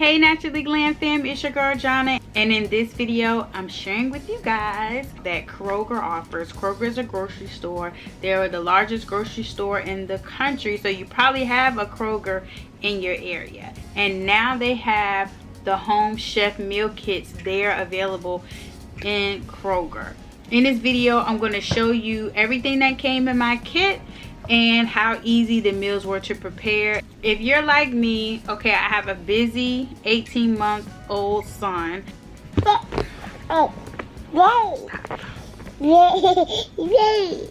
Hey Naturally Glam fam, it's your girl Jonna, and in this video I'm sharing with you guys that Kroger offers. Kroger is a grocery store. They're the largest grocery store in the country, so you probably have a Kroger in your area. And now they have the home chef meal kits there available in Kroger. In this video I'm going to show you everything that came in my kit and how easy the meals were to prepare. If you're like me, okay, I have a busy 18-month-old son. Oh, yay!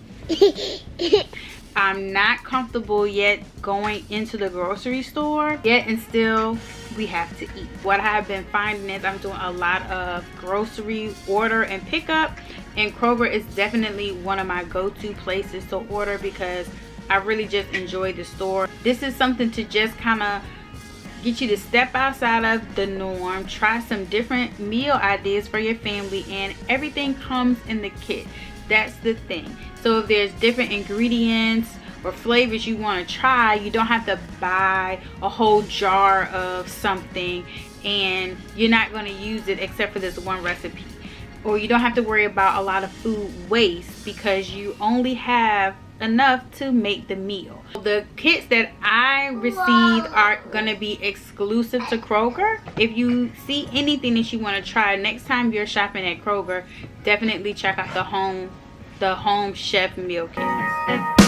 I'm not comfortable yet going into the grocery store yet, and still we have to eat. What I have been finding is I'm doing a lot of grocery order and pickup, and Kroger is definitely one of my go-to places to order because I really just enjoy the store. This is something to just kind of get you to step outside of the norm, try some different meal ideas for your family, and everything comes in the kit. That's the thing. So if there's different ingredients or flavors you want to try, you don't have to buy a whole jar of something and you're not going to use it except for this one recipe. Or you don't have to worry about a lot of food waste because you only have enough to make the meal. The kits that I received are gonna be exclusive to Kroger. If you see anything that you want to try next time you're shopping at Kroger, definitely check out the home chef meal kit.